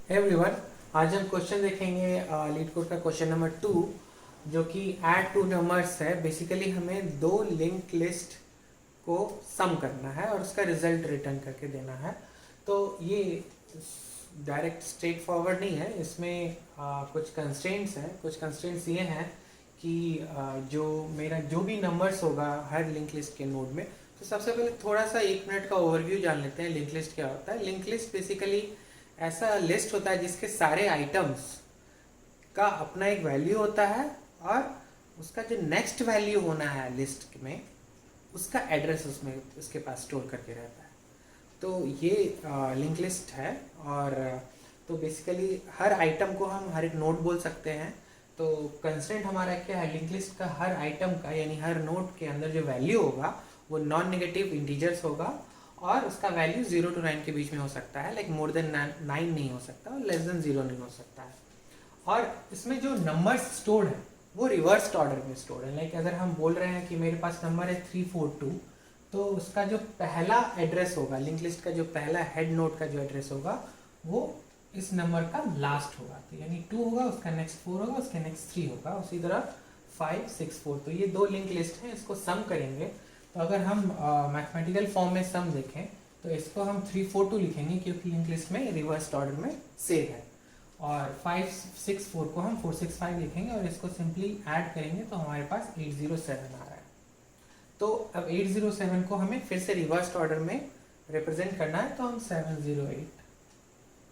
Everyone, आज हम question देखेंगे लीड कोड का क्वेश्चन नंबर 2 जो कि ऐड टू नंबर्स है। बेसिकली हमें दो लिंक लिस्ट को सम करना है और उसका रिजल्ट रिटर्न करके देना है। तो ये डायरेक्ट स्ट्रेट फॉरवर्ड नहीं है, इसमें कुछ कंस्ट्रेंट्स हैं। कुछ कंस्ट्रेंट्स ये हैं कि जो मेरा जो भी नंबर्स होगा हर लिंक लिस्ट के नोड में, तो सबसे पहले थोड़ा सा 1 मिनट का ओवरव्यू जान लेते हैं लिंक लिस्ट क्या होता है। लिंक लिस्ट बेसिकली ऐसा लिस्ट होता है जिसके सारे आइटम्स का अपना एक वैल्यू होता है और उसका जो नेक्स्ट वैल्यू होना है लिस्ट में उसका एड्रेस उसमें उसके पास स्टोर करके रहता है। तो ये लिंक लिस्ट है। और तो बेसिकली हर आइटम को हम हर एक नोड बोल सकते हैं। तो कंस्ट्रेंट हमारा क्या है, लिंक लिस्ट का हर आइटम का यानी हर नोड के अंदर जो वैल्यू होगा वो नॉन नेगेटिव इंटीजर्स होगा और उसका वैल्यू 0 to 9 के बीच में हो सकता है। लाइक मोर देन 9 नहीं हो सकता और लेस देन 0 नहीं हो सकता है। और इसमें जो नंबर्स स्टोर्ड है वो रिवर्स ऑर्डर में स्टोर्ड है। लाइक अगर हम बोल रहे हैं कि मेरे पास नंबर है 342, तो उसका जो पहला एड्रेस होगा लिंक लिस्ट का, जो पहला हेड नोड का जो एड्रेस होगा वो इस नंबर का लास्ट होगा। तो यानी 2 होगा, उसका नेक्स्ट 4 होगा, उसका नेक्स्ट 3 होगा, उसी तरह 5 6 4। तो ये दो लिंक लिस्ट हैं, इसको सम करेंगे। तो अगर हम मैथमेटिकल फॉर्म में सम देखें तो इसको हम 342 लिखेंगे क्योंकि लिंक लिस्ट में रिवर्स ऑर्डर में सेव है। और 564 को हम 465 लिखेंगे और इसको सिंपली ऐड करेंगे तो हमारे पास 807 आ रहा है। तो अब 807 को हमें फिर से रिवर्स ऑर्डर में रिप्रेजेंट करना है, तो हम 708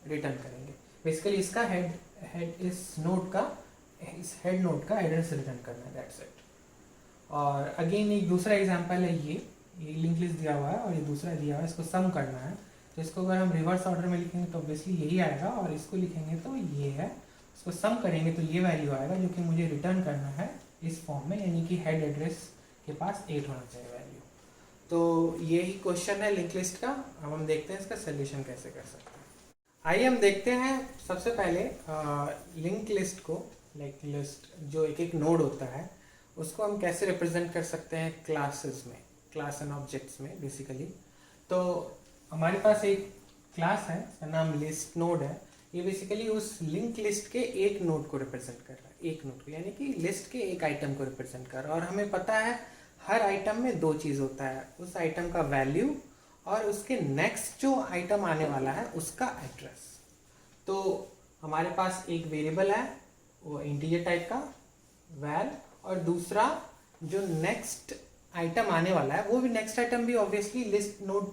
रिटर्न करेंगे। बेसिकली इसका हेड इस हेड नोड का एड्रेस रिटर्न करना है, दैट्स इट। और अगेन एक दूसरा एग्जांपल है, ये लिंक लिस्ट दिया हुआ है और ये दूसरा दिया हुआ है, इसको सम करना है। तो इसको अगर हम रिवर्स ऑर्डर में लिखेंगे तो ऑब्वियसली यही आएगा और इसको लिखेंगे तो ये है। इसको सम करेंगे तो ये वैल्यू आएगा जो कि मुझे रिटर्न करना है इस फॉर्म में, यानी कि हेड एड्रेस के पास 8 होना चाहिए वैल्यू। तो यही क्वेश्चन है लिंक लिस्ट का। अब हम देखते हैं इसका सोल्यूशन कैसे कर सकते हैं। आइए हम देखते हैं सबसे पहले लिंक लिस्ट को, लाइक लिस्ट जो एक एक नोड होता है उसको हम कैसे रिप्रेजेंट कर सकते हैं क्लासेस में, क्लास एंड ऑब्जेक्ट्स में बेसिकली। तो हमारे पास एक क्लास है, इसका नाम लिस्ट नोड है। ये बेसिकली उस लिंक लिस्ट के एक नोड को रिप्रेजेंट कर रहा है, एक नोड को, यानी कि लिस्ट के एक आइटम को रिप्रेजेंट कर रहा है। और हमें पता है हर आइटम में दो चीज़ होता है, उस आइटम का वैल्यू और उसके नेक्स्ट जो आइटम आने वाला है उसका एड्रेस। तो हमारे पास एक वेरिएबल है वो इंटीजर टाइप का वैल, और दूसरा जो नेक्स्ट आइटम आने वाला है वो भी नेक्स्ट आइटम भी ऑब्वियसली लिस्ट नोड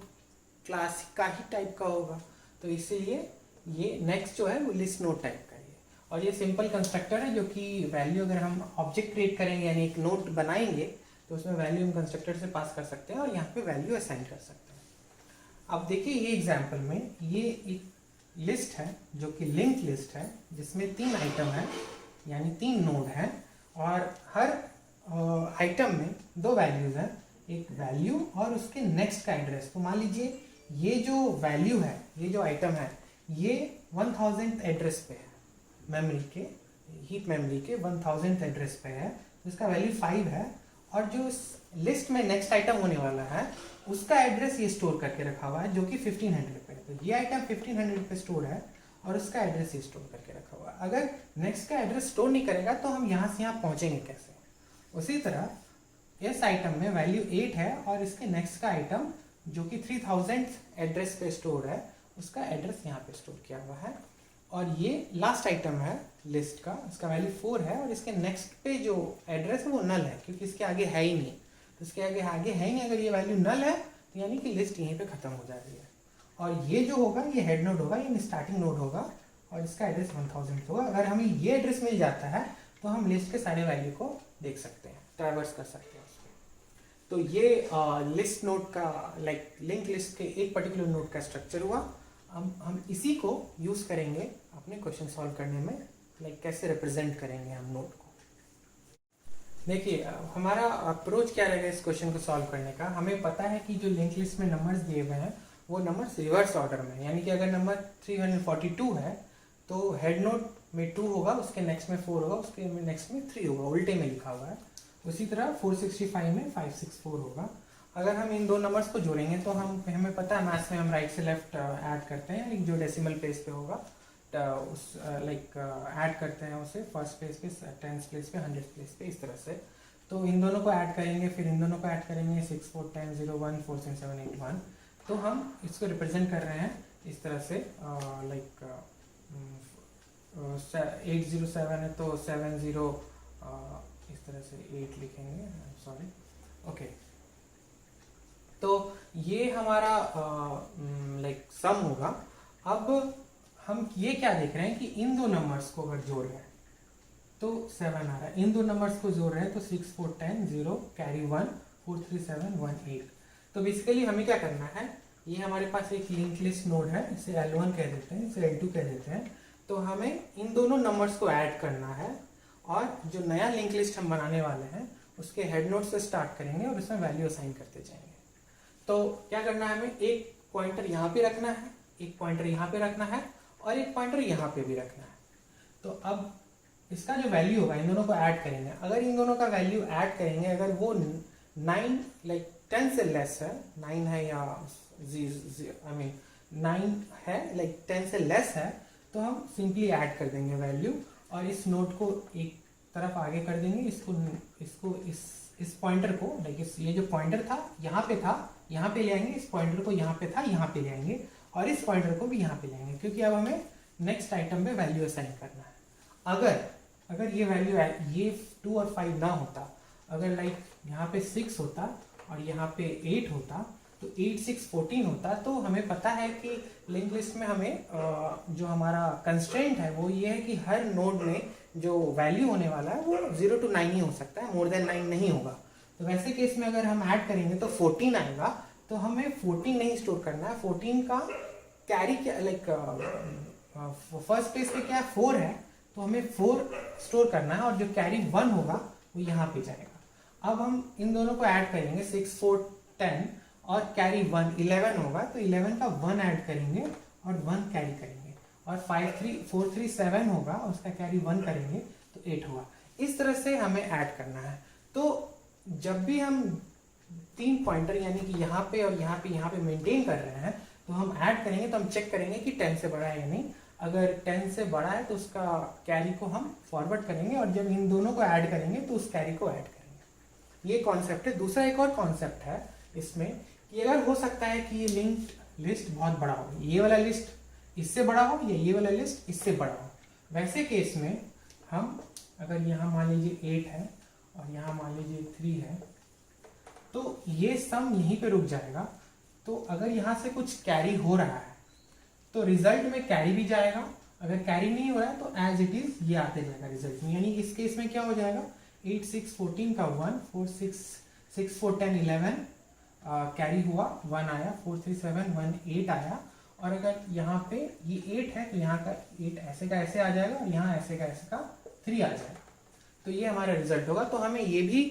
क्लास का ही टाइप का होगा। तो इसीलिए ये नेक्स्ट जो है वो लिस्ट नोड टाइप का है। और ये सिंपल कंस्ट्रक्टर है जो कि वैल्यू अगर हम ऑब्जेक्ट क्रिएट करेंगे यानी एक नोड बनाएंगे तो उसमें वैल्यू हम कंस्ट्रक्टर से पास कर सकते हैं और यहाँ पे वैल्यू असाइन कर सकते हैं। अब देखिए ये एग्जाम्पल में ये एक लिस्ट है जो कि लिंक लिस्ट है जिसमें 3 आइटम है यानी 3 नोड हैं और हर आइटम में 2 वैल्यूज हैं, एक वैल्यू और उसके नेक्स्ट का एड्रेस। तो मान लीजिए ये जो वैल्यू है, ये जो आइटम है, ये 1000th एड्रेस पे है, मेमोरी के हीप मेमोरी के 1000th एड्रेस पे है, जिसका वैल्यू 5 है। और जो इस लिस्ट में नेक्स्ट आइटम होने वाला है उसका एड्रेस ये स्टोर करके रखा हुआ है जो कि 1500 पे है। तो ये आइटम 1500 पे स्टोर है और उसका एड्रेस ये स्टोर करके रखा हुआ है। अगर नेक्स्ट का एड्रेस स्टोर नहीं करेगा तो हम यहाँ से यहाँ पहुँचेंगे कैसे? उसी तरह इस आइटम में वैल्यू 8 है और इसके नेक्स्ट का आइटम जो कि 3000th एड्रेस पे स्टोर है उसका एड्रेस यहाँ पे स्टोर किया हुआ है। और ये लास्ट आइटम है लिस्ट का, इसका वैल्यू 4 है और इसके नेक्स्ट पे जो एड्रेस है वो नल है क्योंकि इसके आगे है ही नहीं। तो इसके आगे है ही नहीं, अगर ये वैल्यू नल है तो यानी कि लिस्ट यहीं पे खत्म हो जा रही है। और ये जो होगा ये हेड नोड होगा, ये स्टार्टिंग नोड होगा और इसका एड्रेस 1000 होगा। अगर हमें ये एड्रेस मिल जाता है तो हम लिस्ट के सारे वैल्यू को देख सकते हैं, ट्रैवर्स कर सकते हैं उसको। तो ये लिस्ट नोड का, लाइक लिंक लिस्ट के एक पर्टिकुलर नोड का स्ट्रक्चर हुआ। हम इसी को यूज़ करेंगे अपने क्वेश्चन सॉल्व करने में, लाइक कैसे रिप्रेजेंट करेंगे हम नोड को। देखिए हमारा अप्रोच क्या रहेगा इस क्वेश्चन को सॉल्व करने का। हमें पता है कि जो लिंक लिस्ट में नंबर्स दिए हुए हैं वो नंबर्स रिवर्स ऑर्डर में, यानी कि अगर नंबर 342 है तो हेड नोड में 2 होगा, उसके नेक्स्ट में 4 होगा, उसके नेक्स्ट में 3 होगा, उल्टे में लिखा हुआ है। उसी तरह 465 में 564 होगा। अगर हम इन दो नंबर्स को जोड़ेंगे तो हमें पता है मैथ्स में हम राइट से लेफ्ट ऐड करते हैं, जो डेसिमल प्लेस पे होगा। उस लाइक ऐड करते हैं उसे फर्स्ट प्लेस पे, 10th प्लेस पे, 100th प्लेस पे, इस तरह से। तो इन दोनों को ऐड करेंगे, फिर इन दोनों को ऐड करेंगे, 6 4 10 0 1 4 6 7 8 1। तो हम इसको रिप्रेजेंट कर रहे हैं इस तरह से, लाइक 807 है तो 70 इस तरह से 8 लिखेंगे, सॉरी, ओके। तो ये हमारा लाइक सम होगा। अब हम ये क्या देख रहे हैं कि इन दो नंबर्स को अगर जोड़ रहे हैं तो 7 आ रहा है, इन दो नंबर्स को जोड़ रहे हैं तो 6 4 10 0 कैरी 1 4 3 7 1 8। तो बेसिकली हमें क्या करना है, ये हमारे पास एक लिंक लिस्ट नोड है, इसे L1 कह देते हैं, इसे L2 कह देते हैं। तो हमें इन दोनों नंबर्स को ऐड करना है और जो नया लिंक लिस्ट हम बनाने वाले हैं उसके हेड नोड से स्टार्ट करेंगे और उसमें वैल्यू असाइन करते जाएंगे। तो क्या करना है, हमें एक पॉइंटर यहाँ पे रखना है, एक पॉइंटर यहाँ पे रखना है और एक पॉइंटर यहाँ पे भी रखना है। तो अब इसका जो वैल्यू होगा इन दोनों को ऐड करेंगे। अगर इन दोनों का वैल्यू ऐड करेंगे, अगर वो 9 लाइक 10 से लेस है, 9 है या आई मीन 9 है लाइक 10 से लेस है, तो हम सिंपली ऐड कर देंगे वैल्यू और इस नोट को एक तरफ आगे कर देंगे। इसको इस पॉइंटर को लाइक ये जो पॉइंटर था यहाँ पे था, यहाँ पे ले आएंगे, इस पॉइंटर को यहाँ पे था, यहाँ पे ले आएंगे और इस पॉइंटर को भी यहाँ पे ले आएंगे, क्योंकि अब हमें नेक्स्ट आइटम पे वैल्यू असाइन करना है। अगर ये वैल्यू ये 2 और 5 ना होता, अगर लाइक यहाँ पे 6 होता और यहाँ पे 8 होता तो 8 6 14 होता, तो हमें पता है कि लिंक लिस्ट में हमें जो हमारा कंस्ट्रेंट है वो ये है कि हर नोड में जो वैल्यू होने वाला है वो 0 to 9 ही हो सकता है, मोर देन 9 नहीं होगा। तो वैसे केस में अगर हम ऐड करेंगे तो 14 आएगा, तो हमें 14 नहीं स्टोर करना है, 14 का कैरी क्या लाइक फर्स्ट प्लेस पे क्या है 4 है, तो हमें 4 स्टोर करना है और जो कैरी 1 होगा वो यहाँ पे जाएगा। अब हम इन दोनों को ऐड करेंगे, 6 4 10 और कैरी 1 11 होगा, तो 11 का 1 ऐड करेंगे और 1 कैरी करेंगे और 4 3 7 होगा, उसका कैरी 1 करेंगे तो 8 होगा। इस तरह से हमें ऐड करना है। तो जब भी हम 3 पॉइंटर यानी कि यहाँ पे और यहाँ पे मेंटेन कर रहे हैं, तो हम ऐड करेंगे तो हम चेक करेंगे कि 10 से बड़ा है या नहीं। अगर 10 से बड़ा है तो उसका कैरी को हम फॉरवर्ड करेंगे और जब इन दोनों को ऐड करेंगे तो उस कैरी को ऐड करेंगे। ये कॉन्सेप्ट है। दूसरा एक और कॉन्सेप्ट है इसमें कि अगर हो सकता है कि ये लिंक्ड लिस्ट बहुत बड़ा हो, ये वाला लिस्ट इससे बड़ा हो या ये वाला लिस्ट इससे बड़ा हो। वैसे केस में हम अगर यहाँ मान लीजिए 8 है और यहाँ मान लीजिए 3 है, तो ये सम यहीं पे रुक जाएगा। तो अगर यहाँ से कुछ कैरी हो रहा है तो रिजल्ट में कैरी भी जाएगा, अगर कैरी नहीं हो रहा है तो एज इट इज ये आते जाएगा रिजल्ट में। यानी इस केस में क्या हो जाएगा, 8 6 14 का 1 4 6 4 10 11 कैरी हुआ, 1 आया, 4 3 7 1 8 आया। और अगर यहाँ पे ये 8 है तो यहाँ का 8 ऐसे का ऐसे आ जाएगा और यहाँ ऐसे का 3 आ जाएगा। तो ये हमारा रिजल्ट होगा। तो हमें ये भी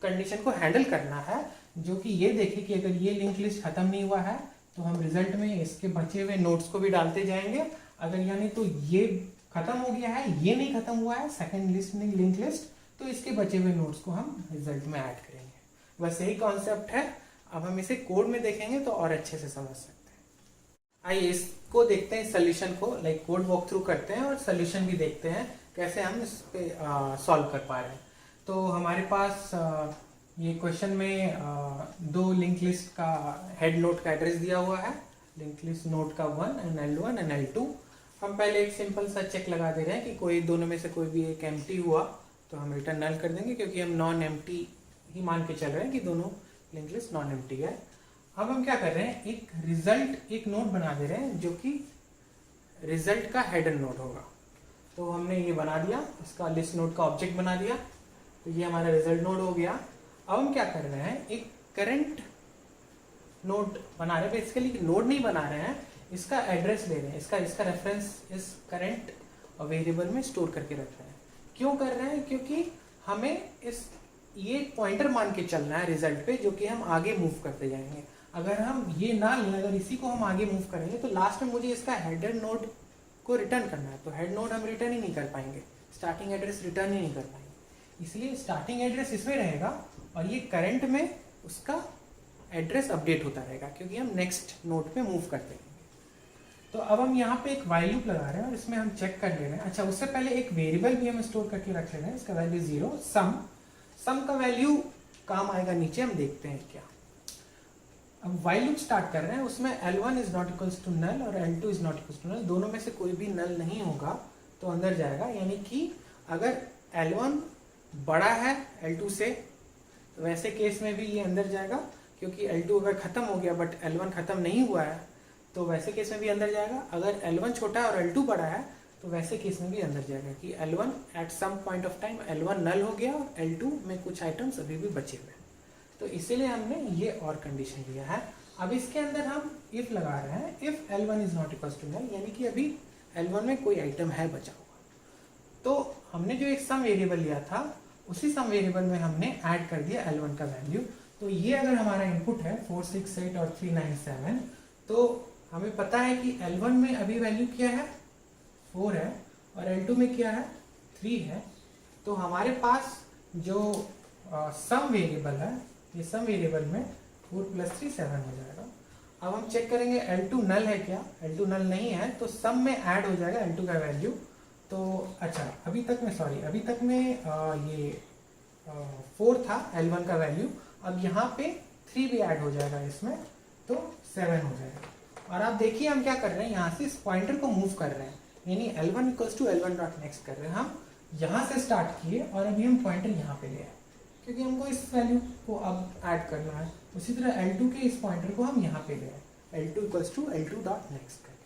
कंडीशन को हैंडल करना है, जो कि ये देखे कि अगर ये लिंक लिस्ट खत्म नहीं हुआ है तो हम रिजल्ट में इसके बचे हुए नोट्स को भी डालते जाएंगे। अगर यानी तो ये खत्म हो गया है, ये नहीं खत्म हुआ है सेकंड लिस्ट में लिंक लिस्ट, तो इसके बचे हुए नोट्स को हम रिजल्ट में ऐड करेंगे। बस यही कॉन्सेप्ट है। अब हम इसे कोड में देखेंगे तो और अच्छे से समझ सकते हैं। आइए इसको देखते हैं, सोल्यूशन को लाइक कोड वॉक थ्रू करते हैं और सोल्यूशन भी देखते हैं कैसे हम इस पे सॉल्व कर पा रहे हैं। तो हमारे पास ये क्वेश्चन में 2 लिंक लिस्ट का हेड नोड का एड्रेस दिया हुआ है, लिंक लिस्ट नोड का 1 एंड L1 एंड L2। हम पहले एक सिंपल सा चेक लगा दे रहे हैं कि कोई दोनों में से कोई भी एक एम्प्टी हुआ तो हम रिटर्न नल कर देंगे, क्योंकि हम नॉन एम्प्टी ही मान के चल रहे हैं कि दोनों लिंक लिस्ट नॉन एम्प्टी है। अब हम क्या कर रहे हैं, एक रिजल्ट एक नोड बना दे रहे हैं जो कि रिजल्ट का हेडर नोड होगा। तो हमने ये बना दिया, इसका लिस्ट नोड का ऑब्जेक्ट बना दिया, तो ये हमारा रिजल्ट नोड हो गया। अब हम क्या कर रहे हैं, एक करंट नोड बना रहे हैं। बेसिकली नोड नहीं बना रहे हैं, इसका एड्रेस ले रहे हैं, इसका रेफरेंस इस करंट वेरिएबल में स्टोर करके रख रहे हैं। क्यों कर रहे हैं, क्योंकि हमें ये पॉइंटर मान के चलना है रिजल्ट पे, जो कि हम आगे मूव करते जाएंगे। अगर हम ये ना लें, अगर इसी को हम आगे मूव करेंगे तो लास्ट में मुझे इसका हेडर नोड को रिटर्न करना है, तो हेड नोड हम रिटर्न ही नहीं कर पाएंगे, स्टार्टिंग एड्रेस रिटर्न ही नहीं कर पाएंगे। इसलिए स्टार्टिंग एड्रेस इसमें रहेगा और ये करंट में उसका एड्रेस अपडेट होता रहेगा, क्योंकि हम नेक्स्ट नोड पे मूव करते रहेंगे। तो अब हम यहाँ पे एक वाइल लूप लगा रहे हैं और इसमें हम चेक कर ले रहे हैं। अच्छा, उससे पहले एक वेरिएबल भी हम स्टोर करके रख ले रहे हैं, इसका वैल्यू 0 सम का वैल्यू काम आएगा नीचे, हम देखते हैं क्या। अब वाइल लूप स्टार्ट कर रहे हैं, उसमें L1 is not equals to null और L2 is not equals to null, दोनों में से कोई भी नल नहीं होगा तो अंदर जाएगा। यानी कि अगर L1 बड़ा है L2 से तो वैसे केस में भी ये अंदर जाएगा, क्योंकि L2 अगर खत्म हो गया बट L1 खत्म नहीं हुआ है तो वैसे केस में भी अंदर जाएगा। अगर L1 छोटा है और L2 बड़ा है तो वैसे केस में भी अंदर जाएगा कि L1 at some point of time L1 null हो गया और L2 में कुछ आइटम्स अभी भी बचे हुए हैं। तो इसीलिए हमने ये और कंडीशन लिया है। अब इसके अंदर हम इफ लगा रहे हैं, if L1 is not equal to null, यानी कि अभी L1 में कोई आइटम है बचा हुआ। तो हमने जो एक सम वेरिएबल लिया था उसी सम वेरिएबल में हमने ऐड कर दिया L1 का वैल्यू। तो ये अगर हमारा इनपुट है 4, 6, 8 और 3, 9, 7, तो हमें पता है कि L1 में अभी वैल्यू क्या है 4 है और L2 में क्या है 3 है। तो हमारे पास जो सम वेरिएबल है, ये सम वेरिएबल में 4 + 3 7 हो जाएगा। अब हम चेक करेंगे L2 नल है क्या, L2 नल नहीं है तो सम में ऐड हो जाएगा L2 का वैल्यू। तो अच्छा, अभी तक में ये 4 था L1 का वैल्यू, अब यहाँ पे 3 भी ऐड हो जाएगा इसमें तो 7 हो जाएगा। और आप देखिए हम क्या कर रहे हैं, यहाँ से इस पॉइंटर को मूव कर रहे हैं, यानी L1 = L1 डॉट नेक्स्ट कर रहे हैं। हम यहाँ से स्टार्ट किए और अभी हम पॉइंटर यहाँ पे ले आए क्योंकि हमको इस वैल्यू को अब ऐड करना है। उसी तरह L2 के इस पॉइंटर को हम यहाँ पे ले आए, L2 = L2 डॉट नेक्स्ट करके।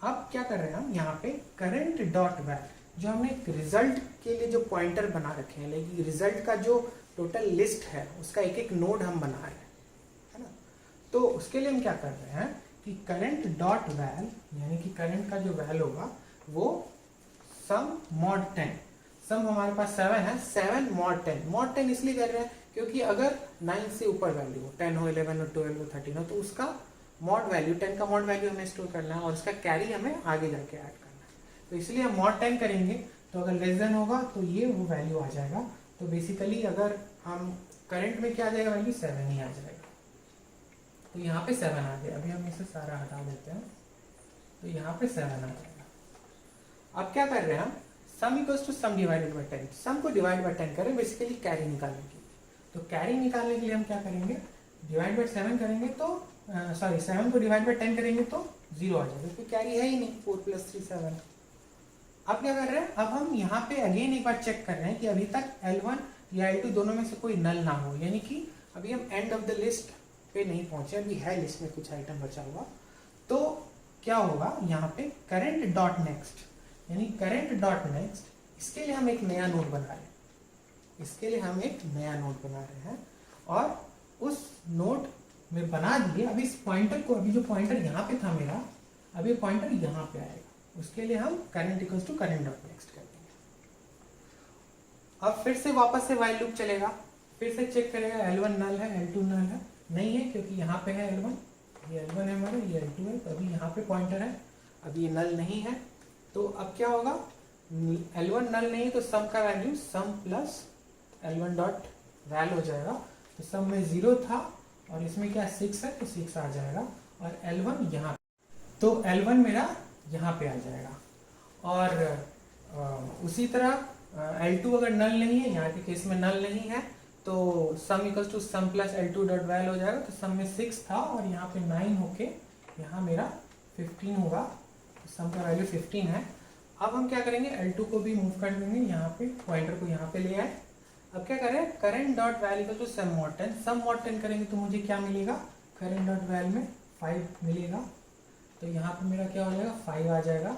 अब क्या कर रहे हैं हम यहाँ पे करंट डॉट वैल, जो हमने रिजल्ट के लिए जो पॉइंटर बना रखे हैं, लेकिन रिजल्ट का जो टोटल लिस्ट है उसका एक एक नोड हम बना रहे हैं, है ना। तो उसके लिए हम क्या कर रहे हैं कि करंट डॉट वैल, यानी कि करंट का जो वैल होगा वो सम mod 10, सम हमारे पास 7 है, 7 mod 10। mod 10 इसलिए कर रहे हैं क्योंकि अगर 9 से ऊपर वैल्यू हो, 10 हो, 11 हो, 12 हो, 13 हो, तो उसका mod वैल्यू 10 का mod वैल्यू हमें स्टोर करना है और उसका कैरी हमें आगे जाके ऐड करना है। तो इसलिए हम mod 10 करेंगे, तो अगर लेस देन होगा तो ये वो वैल्यू आ जाएगा। तो बेसिकली अगर हम करंट में क्या आ जाएगा वैल्यू 7 ही आ जाएगा। तो यहाँ पे 7 आ गया, अभी हम इसे सारा हटा देते हैं, तो यहाँ पे 7 आ जाएगा। अब क्या कर रहे हैं हम, sum equals to sum divided by 10, sum को डिवाइड बाय 10 करें बेसिकली कैरी निकालने के लिए। तो कैरी निकालने के लिए हम क्या करेंगे, डिवाइड बाय 7 करेंगे तो 7 को डिवाइड बाय 10 करेंगे तो 0 आ जाएगा, क्योंकि कैरी है ही नहीं, 4 + 3 7। अब क्या कर रहे हैं, अब हम यहाँ पे अगेन एक बार चेक कर रहे हैं कि अभी तक L1 या L2 दोनों में से कोई नल ना हो, यानी कि अभी हम एंड ऑफ द लिस्ट पे नहीं पहुंचे, अभी है लिस्ट में कुछ आइटम बचा हुआ। तो क्या होगा यहाँ पे करंट डॉट नेक्स्ट, यानी करंट डॉट नेक्स्ट, इसके लिए हम एक नया नोड बना रहे हैं, इसके लिए हम एक नया नोड बना रहे हैं और उस नोड में बना दिए। अब इस पॉइंटर को, अभी जो पॉइंटर यहाँ पे था मेरा, अभी पॉइंटर यहाँ पे आएगा, उसके लिए हम current equals to current dot next कर देंगे। अब फिर से वापस से वाइल लूप चलेगा, फिर से चेक करेगा L1 नल है, L2 नल है, नहीं है क्योंकि यहाँ पे है L1, ये L1 है हमारा, ये L2 है, तो अभी यहाँ पे पॉइंटर है, अभी ये नल नहीं है। तो अब क्या होगा, L1 नल नहीं तो सम का वैल्यू सम प्लस L1 डॉट वैल हो जाएगा। तो सम में 0 था और इसमें क्या 6 है तो 6 आ जाएगा और L1 यहाँ, तो L1 मेरा यहाँ पे आ जाएगा। और उसी तरह L2 अगर नल नहीं है, यहाँ के केस में नल नहीं है, तो sum equals to sum plus L2 dot val हो जाएगा। तो सम में 6 था और यहाँ पे 9 होके यहाँ मेरा 15 होगा, तो सम का वैल्यू 15 है। अब हम क्या करेंगे, L2 को भी मूव कर देंगे, यहाँ पे पॉइंटर को यहाँ पे ले आए। अब क्या करें, current dot val equal to sum mod 10, sum mod 10 करेंगे तो मुझे क्या मिलेगा, करंट डॉट वैल में 5 मिलेगा, तो यहाँ पे मेरा क्या हो जाएगा 5 आ जाएगा।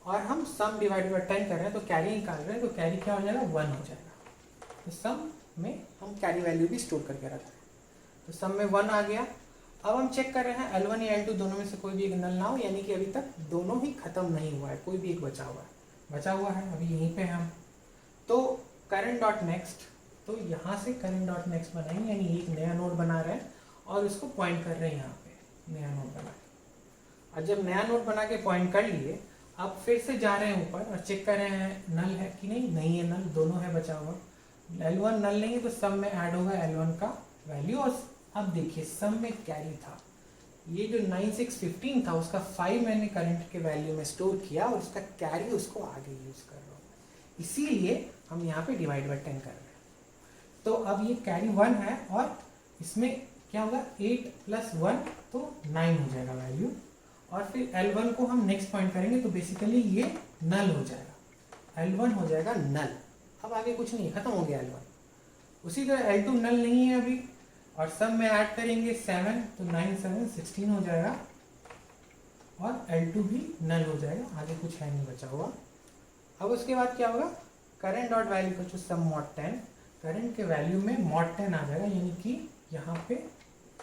और हम सम डिवाइड बाय 10 कर रहे हैं तो कैरी निकाल रहे हैं, तो कैरी क्या हो जाएगा 1 हो जाएगा। तो सम में हम कैरी वैल्यू भी स्टोर करके रख रहे हैं, तो सम में 1 आ गया। अब हम चेक कर रहे हैं L1 या L2 दोनों में से कोई भी एक नल ना हो, यानी कि अभी तक दोनों ही खत्म नहीं हुआ है, कोई भी एक बचा हुआ है अभी यहीं पे हम। तो करंट डॉट नेक्स्ट, तो यहाँ से करंट डॉट नेक्स्ट बनाएंगे, यानी एक नया नोड बना रहे हैं और उसको पॉइंट कर रहे हैं यहाँ पे, नया नोड बना के। और जब नया नोड बना के पॉइंट कर लिए, अब फिर से जा रहे हैं ऊपर और चेक कर रहे हैं नल है कि नहीं, नहीं है नल, दोनों है बचा हुआ। L1 नल नहीं है तो सम में ऐड होगा L1 का वैल्यू। और अब देखिए सम में कैरी था, ये जो 9615 था उसका 5 मैंने करंट के वैल्यू में स्टोर किया और उसका कैरी उसको आगे यूज कर रहा हूँ, इसीलिए हम यहाँ पे डिवाइड बाय 10 कर रहे हैं। तो अब ये कैरी 1 है और इसमें क्या होगा 8 प्लस 1 तो 9 हो जाएगा वैल्यू, और फिर L1 को हम नेक्स्ट पॉइंट करेंगे तो बेसिकली ये नल हो जाएगा, L1 हो जाएगा नल। अब आगे कुछ नहीं, खत्म हो गया L1। उसी तरह L2 नल नहीं है अभी, और सब में ऐड करेंगे 7 तो 9 7 16 हो जाएगा, और L2 भी नल हो जाएगा, आगे कुछ है नहीं बचा हुआ। अब उसके बाद क्या होगा, करंट डॉट वैल्यू का जो सम मॉड 10, करंट के वैल्यू में मॉड 10 आ जाएगा, यानी कि यहाँ पे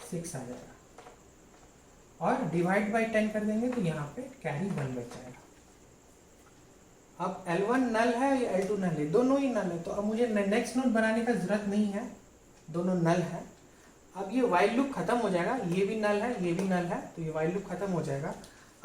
6 आ जाएगा, और डिवाइड बाय 10 कर देंगे तो यहाँ पे कैरी 1 बच जाएगा। अब L1 नल है या L2 नल है, दोनों ही नल है, तो अब मुझे नेक्स्ट नोड बनाने का जरूरत नहीं है, दोनों नल है। अब ये वाइल लूप खत्म हो जाएगा, ये भी नल है ये भी नल है, तो ये वाइल लूप खत्म हो जाएगा।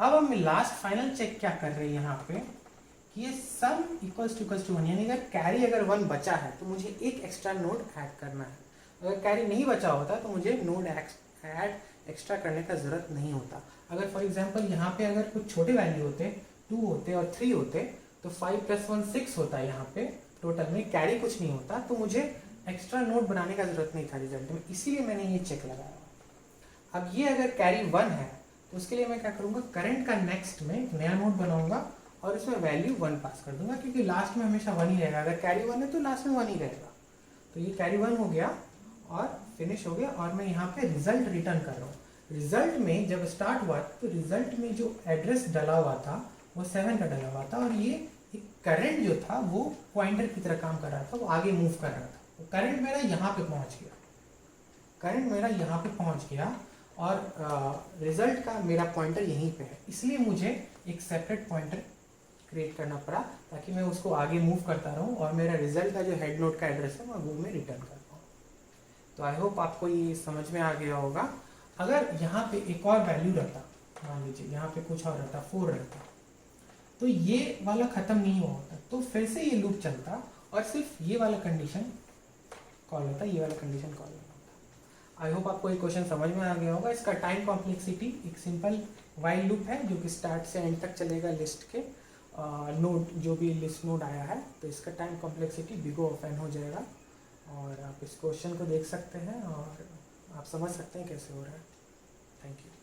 अब हम लास्ट फाइनल चेक क्या कर रहे हैं यहाँ पे कि ये सम इक्वल्स टू 1, यानी अगर कैरी अगर 1 बचा है तो मुझे एक एक्स्ट्रा नोड ऐड करना है, अगर कैरी नहीं बचा होता तो मुझे नोड ऐड एक्स्ट्रा करने का जरूरत नहीं होता। अगर फॉर एग्जांपल यहाँ पे अगर कुछ छोटे वैल्यू होते, 2 होते और 3 होते, तो 5 + 1 6 होता है, यहाँ पे टोटल में कैरी कुछ नहीं होता, तो मुझे एक्स्ट्रा नोड बनाने का जरूरत नहीं था रिजल्ट में, इसीलिए मैंने ये चेक लगाया। अब ये अगर कैरी 1 है तो उसके लिए मैं क्या करूँगा, करंट का नेक्स्ट में एक नया नोड बनाऊंगा और इसमें वैल्यू 1 पास कर दूंगा, क्योंकि लास्ट में हमेशा 1 ही रहेगा, अगर कैरी 1 है तो लास्ट में 1 ही रहेगा। तो ये कैरी 1 हो गया और फिनिश हो गया, और मैं यहाँ पे रिजल्ट रिटर्न कर रहा हूँ। रिजल्ट में जब स्टार्ट हुआ तो रिजल्ट में जो एड्रेस डला हुआ था वो 7 का डला हुआ था, और ये एक करंट जो था वो पॉइंटर की तरह काम कर रहा था, वो आगे मूव कर रहा था। तो करंट मेरा यहाँ पे पहुँच गया, करंट मेरा यहाँ पे पहुँच गया, और रिजल्ट का मेरा पॉइंटर यहीं पे है, इसलिए मुझे एक सेपरेट पॉइंटर क्रिएट करना पड़ा ताकि मैं उसको आगे मूव करता रहूँ और मेरा रिजल्ट का जो हेड नोड का एड्रेस है वो मैं रिटर्न कर पाऊँ। तो आई होप आपको ये समझ में आ गया होगा। अगर यहाँ पे एक और वैल्यू रहता, मान लीजिए यहाँ पे कुछ और रहता, 4 रहता, तो ये वाला खत्म नहीं हुआ होता, तो फिर से ये लूप चलता और सिर्फ ये वाला कंडीशन कॉल होता, ये वाला कंडीशन कॉल होता। आई होप आपको ये क्वेश्चन समझ में आ गया होगा। इसका टाइम कॉम्प्लेक्सिटी एक सिंपल वाइल लूप है जो कि स्टार्ट से एंड तक चलेगा लिस्ट के नोड, जो भी लिस्ट नोड आया है, तो इसका time complexity big O of n हो जाएगा। और आप इस क्वेश्चन को देख सकते हैं और आप समझ सकते हैं कैसे हो रहा है। Thank you.